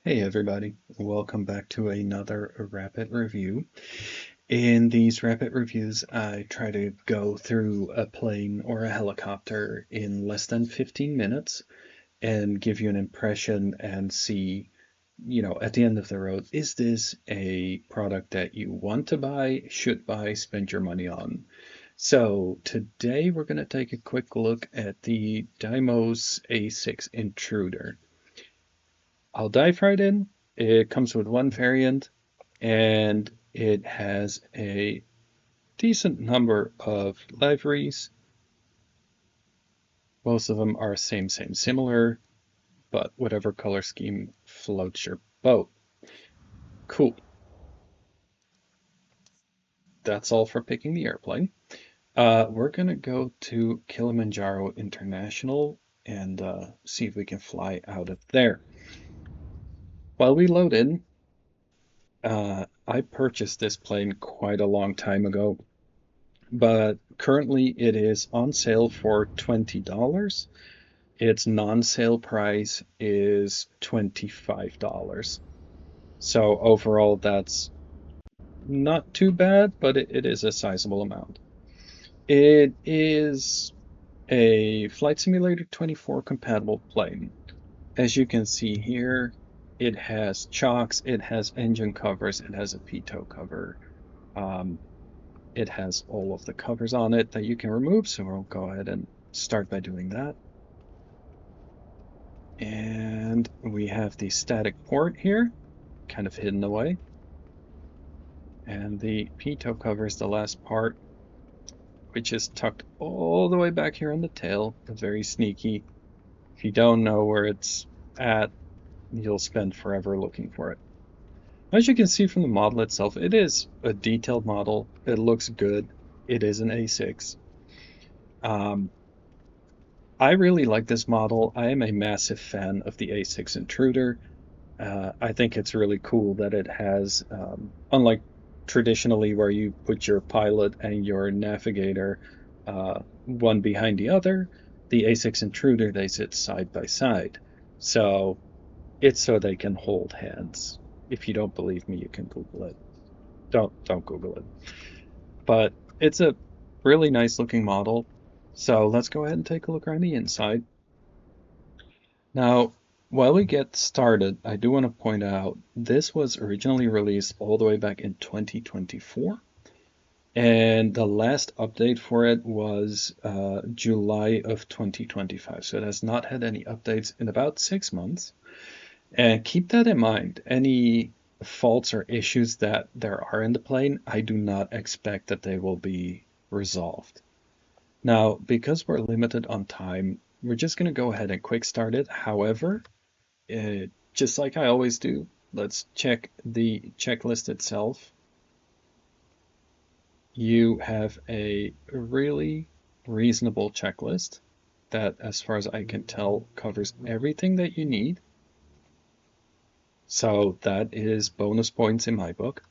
Hey everybody, welcome back to another rapid review. In these rapid reviews, I try to go through a plane or a helicopter in less than 15 minutes and give you an impression and see, at the end of the road, is this a product that you want to buy, should buy, spend your money on? So today we're going to take a quick look at the Deimos A-6 Intruder. I'll dive right in. It comes with one variant and it has a decent number of liveries. Most of them are same, similar, but whatever color scheme floats your boat. Cool. That's all for picking the airplane. We're going to go to Kilimanjaro International and see if we can fly out of there. While we load in, I purchased this plane quite a long time ago, but currently it is on sale for $20. Its non-sale price is $25. So overall, that's not too bad, but it is a sizable amount. It is a Flight Simulator 24 compatible plane. As you can see here, it has chocks, it has engine covers, it has a pitot cover. It has all of the covers on it that you can remove, so we'll go ahead and start by doing that. And we have the static port here, kind of hidden away. And the pitot covers the last part, which is tucked all the way back here on the tail. Very sneaky. If you don't know where it's at, you'll spend forever looking for it. As you can see from the model itself, it is a detailed model. It looks good. It is an A6. I really like this model. I am a massive fan of the A-6 Intruder. I think it's really cool that it has, unlike traditionally where you put your pilot and your navigator one behind the other, the A-6 Intruder, they sit side by side. So it's so they can hold hands. If you don't believe me, you can Google it. Don't Google it. But it's a really nice looking model. So let's go ahead and take a look around the inside. Now, while we get started, I do want to point out this was originally released all the way back in 2024, and the last update for it was July of 2025. So it has not had any updates in about 6 months. And keep that in mind. Any faults or issues that there are in the plane, I do not expect that they will be resolved. Now, because we're limited on time, we're just going to go ahead and quick start it. However, just like I always do, let's check the checklist itself. You have a really reasonable checklist that, as far as I can tell, covers everything that you need. So that is bonus points in my book.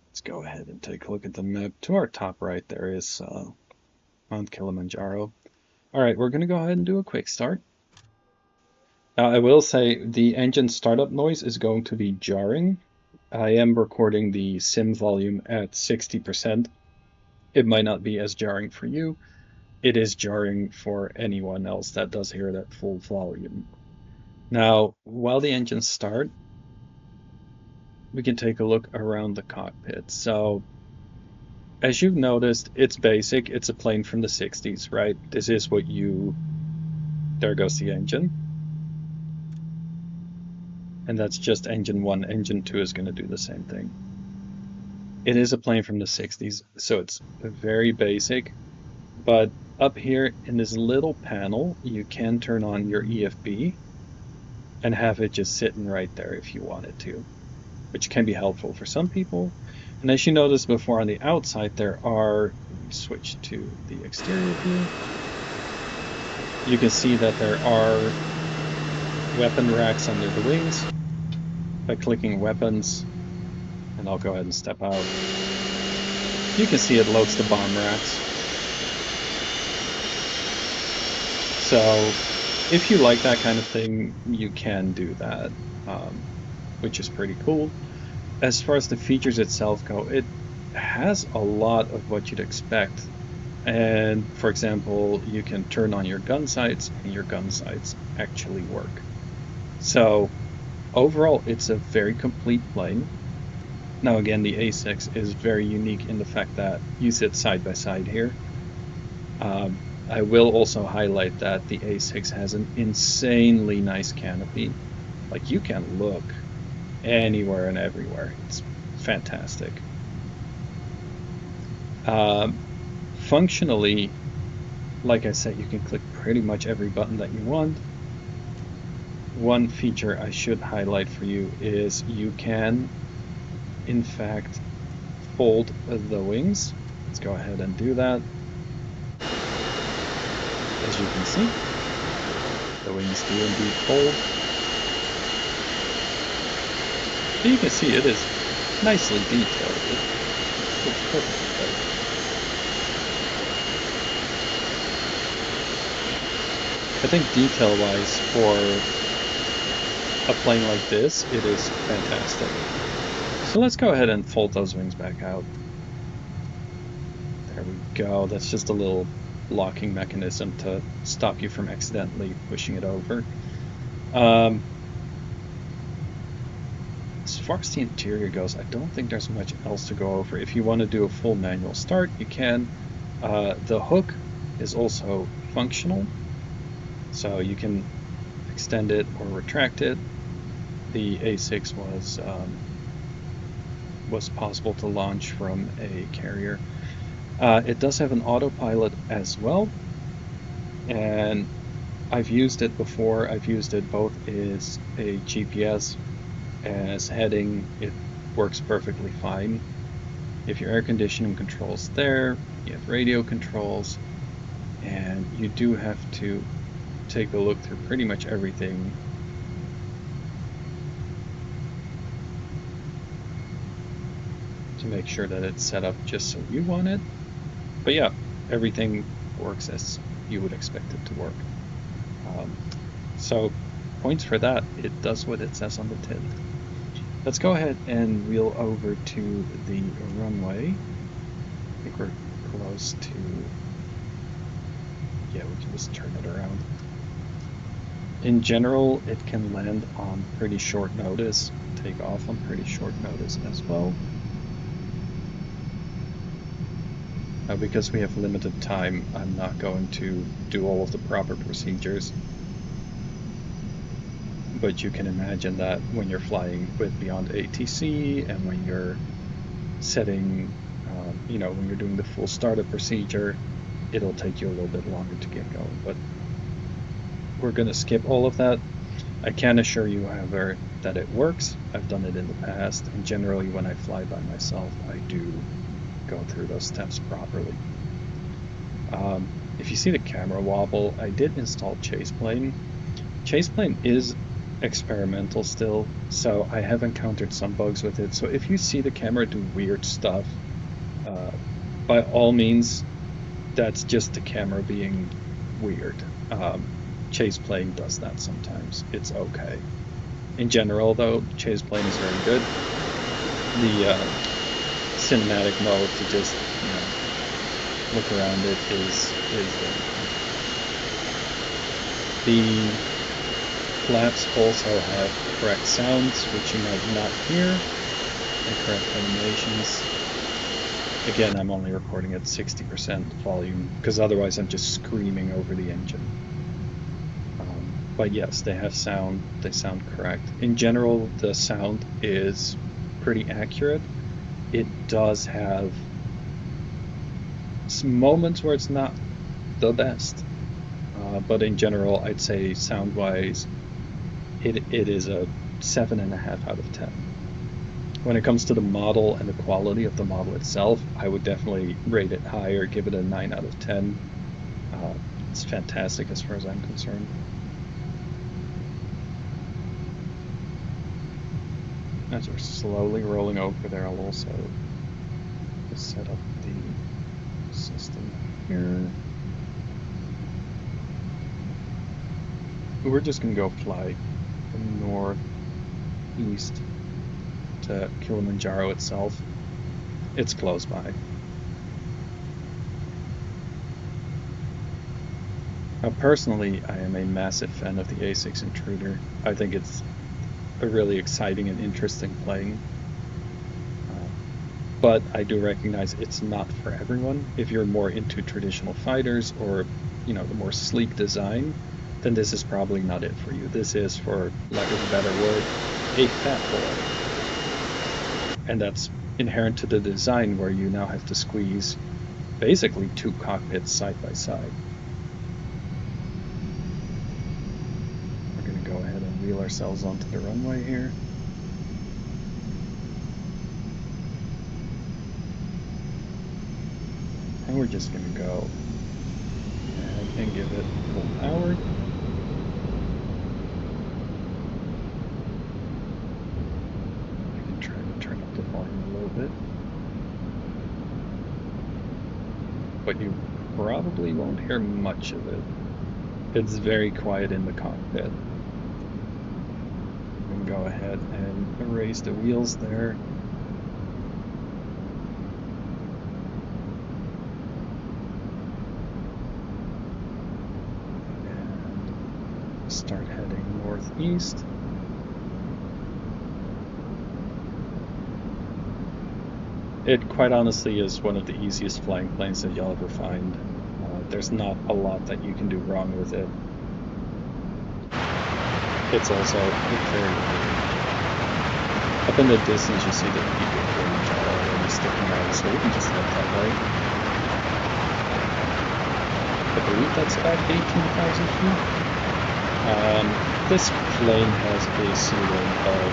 Let's go ahead and take a look at the map. To our top right, there is Mount Kilimanjaro. All right, we're going to go ahead and do a quick start. Now, I will say the engine startup noise is going to be jarring. I am recording the sim volume at 60%. It might not be as jarring for you. It is jarring for anyone else that does hear that full volume. Now, while the engines start, we can take a look around the cockpit. So, as you've noticed, it's basic. It's a plane from the 60s, right? This is what you... There goes the engine. And that's just engine 1. Engine 2 is going to do the same thing. It is a plane from the 60s, so it's very basic. But up here in this little panel, you can turn on your EFB and have it just sitting right there if you wanted to, which can be helpful for some people. And as you noticed before on the outside, there are, let me switch to the exterior view. You can see that there are weapon racks under the wings. By clicking weapons, and I'll go ahead and step out, you can see it loads the bomb racks. So if you like that kind of thing, you can do that, which is pretty cool. As far as the features itself go, it has a lot of what you'd expect. And for example, you can turn on your gun sights and your gun sights actually work. So overall, it's a very complete plane. Now again, the A6 is very unique in the fact that you sit side by side here. I will also highlight that the A6 has an insanely nice canopy. Like, you can look anywhere and everywhere. It's fantastic. Functionally, like I said, you can click pretty much every button that you want. One feature I should highlight for you is you can, in fact, fold the wings. Let's go ahead and do that. As you can see, the wings do indeed fold. And you can see it is nicely detailed. It's perfect. I think detail-wise, for a plane like this, it is fantastic. So let's go ahead and fold those wings back out. There we go. That's just a little locking mechanism to stop you from accidentally pushing it over. As far as the interior goes, I don't think there's much else to go over. If you want to do a full manual start, you can. The hook is also functional, so you can extend it or retract it. The A6 was possible to launch from a carrier. It does have an autopilot as well, and I've used it before. I've used it both as a GPS, as heading. It works perfectly fine. If your air conditioning controls there, you have radio controls, and you do have to take a look through pretty much everything. To make sure that it's set up just so you want it. But yeah, everything works as you would expect it to work. So points for that. It does what it says on the tin. Let's go ahead and wheel over to the runway. I think we're close to... Yeah, we can just turn it around. In general, it can land on pretty short notice, take off on pretty short notice as well. Now, because we have limited time, I'm not going to do all of the proper procedures. But you can imagine that when you're flying with beyond ATC and when you're setting, when you're doing the full startup procedure, it'll take you a little bit longer to get going. But we're going to skip all of that. I can assure you, however, that it works. I've done it in the past, and generally when I fly by myself, I do go through those steps properly. If you see the camera wobble, I did install Chaseplane. Chaseplane is experimental still, so I have encountered some bugs with it. So if you see the camera do weird stuff, by all means, that's just the camera being weird. Chaseplane does that sometimes. It's okay. In general, though, Chaseplane is very good. The cinematic mode to just look around it is very good. The flaps also have correct sounds, which you might not hear, and correct animations. Again, I'm only recording at 60% volume, because otherwise I'm just screaming over the engine. But yes, they have sound, they sound correct. In general, the sound is pretty accurate. It does have some moments where it's not the best, but in general, I'd say sound-wise, it is a 7.5 out of 10. When it comes to the model and the quality of the model itself, I would definitely rate it higher, give it a 9 out of 10. It's fantastic as far as I'm concerned. As we're slowly rolling over there, I'll also set up the system here. we're just going to go fly northeast to Kilimanjaro itself. It's close by. Now, personally, I am a massive fan of the A-6 Intruder. I think it's a really exciting and interesting plane. Uh, but I do recognize it's not for everyone. If you're more into traditional fighters or, the more sleek design, then this is probably not it for you. This is, for lack of a better word, a fat boy. And that's inherent to the design, where you now have to squeeze basically two cockpits side by side. We're going to go ahead and wheel ourselves onto the runway here. And we're just going to go ahead and give it full power. I can try to turn up the volume a little bit. But you probably won't hear much of it. It's very quiet in the cockpit. I'm going to go ahead and erase the wheels there. And start heading northeast. It quite honestly is one of the easiest flying planes that you'll ever find. There's not a lot that you can do wrong with it. It's also very light. Up in the distance, you see the people already sticking around, so we can just head that way. I believe that's about 18,000 feet. This plane has a ceiling of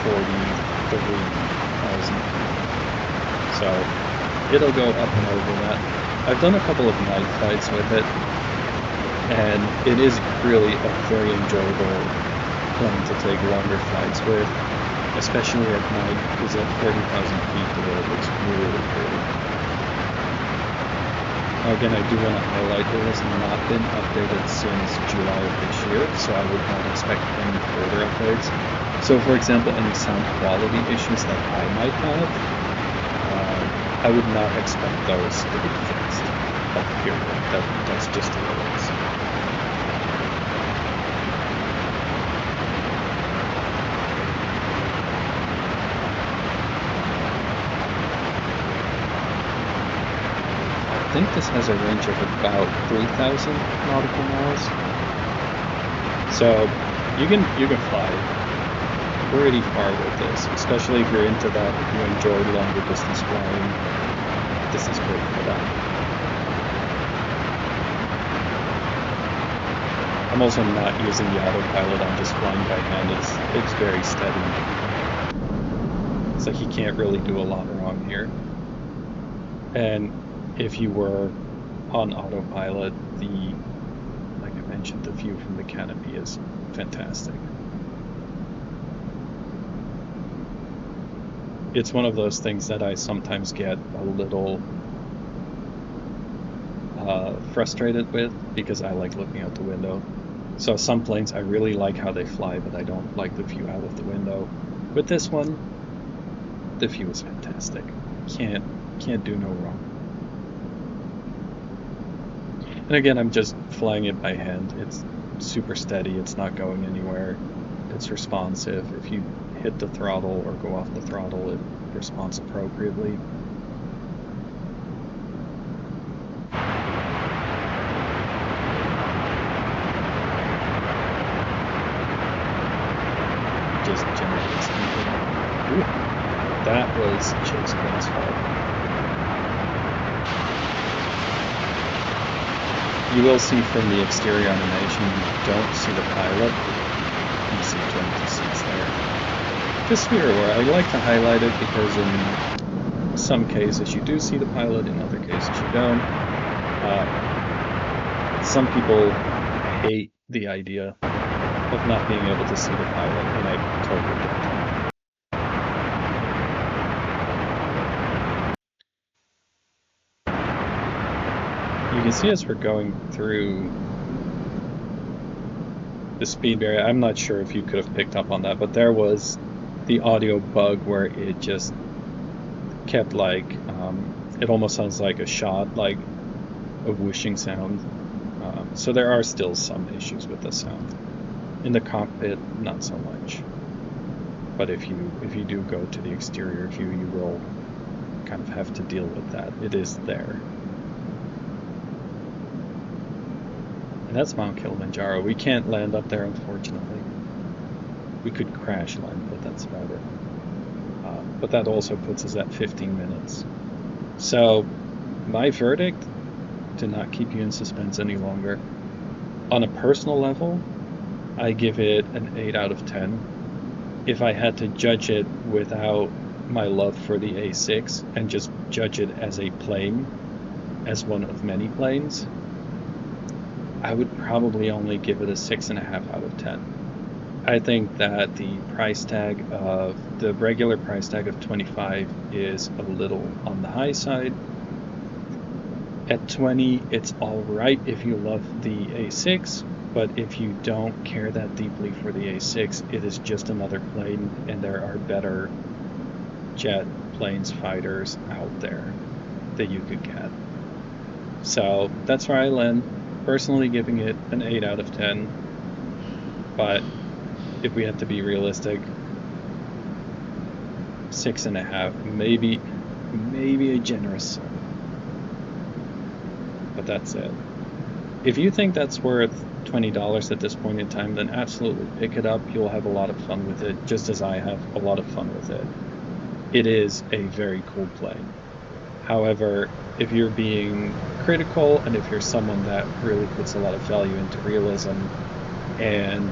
43,000 feet. So it'll go up and over that. I've done a couple of night flights with it, and it is really a very enjoyable plane to take longer flights with, especially at night, because at 30,000 feet the world looks really pretty. Now again, I do want to highlight it has not been updated since July of this year, so I would not expect any further updates. So for example, any sound quality issues that I might have, I would not expect those to be fixed. But period. That's just the way it is. I think this has a range of about 3,000 nautical miles. So you can fly pretty far with this, especially if you're into that, if you enjoy longer distance flying. This is great for that. I'm also not using the autopilot, I'm just flying by hand. It's very steady. So you can't really do a lot wrong here. And if you were on autopilot, like I mentioned, the view from the canopy is fantastic. It's one of those things that I sometimes get a little frustrated with, because I like looking out the window. So some planes I really like how they fly, but I don't like the view out of the window. With this one, the view is fantastic. Can't do no wrong. And again, I'm just flying it by hand. It's super steady, it's not going anywhere. It's responsive. If you hit the throttle or go off the throttle, it responds appropriately. Just generally speaking. Ooh, that was Chase Grant's fault. You will see from the exterior animation, you don't see the pilot. You see 26 there. Just so you're aware, I like to highlight it because in some cases you do see the pilot, in other cases you don't. Some people hate the idea of not being able to see the pilot, and I totally get that. You can see as we're going through the speed barrier. I'm not sure if you could have picked up on that, but there was the audio bug where it just kept like it almost sounds like a shot, like a whooshing sound. So there are still some issues with the sound. In the cockpit, not so much. But if you do go to the exterior view, you will kind of have to deal with that. It is there. And that's Mount Kilimanjaro. We can't land up there, unfortunately. We could crash land, but that's about it. But that also puts us at 15 minutes. So my verdict, to not keep you in suspense any longer, on a personal level, I give it an 8 out of 10. If I had to judge it without my love for the A6 and just judge it as a plane, as one of many planes, I would probably only give it a 6.5 out of 10. I think that the regular price tag of 25 is a little on the high side. At 20, it's all right if you love the A6, but if you don't care that deeply for the A6, it is just another plane, and there are better jet planes, fighters out there that you could get. So that's where I land, personally giving it an 8 out of 10, but if we had to be realistic, 6.5, maybe a generous 7. But that's it. If you think that's worth $20 at this point in time, then absolutely pick it up. You'll have a lot of fun with it, just as I have a lot of fun with it. It is a very cool plane. However, if you're being critical and if you're someone that really puts a lot of value into realism and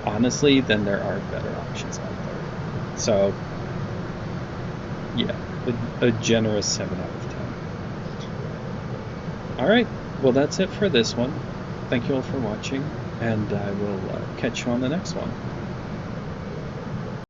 honestly, then there are better options out there. So, yeah, a generous 7 out of 10. All right, well, that's it for this one. Thank you all for watching, and I will catch you on the next one.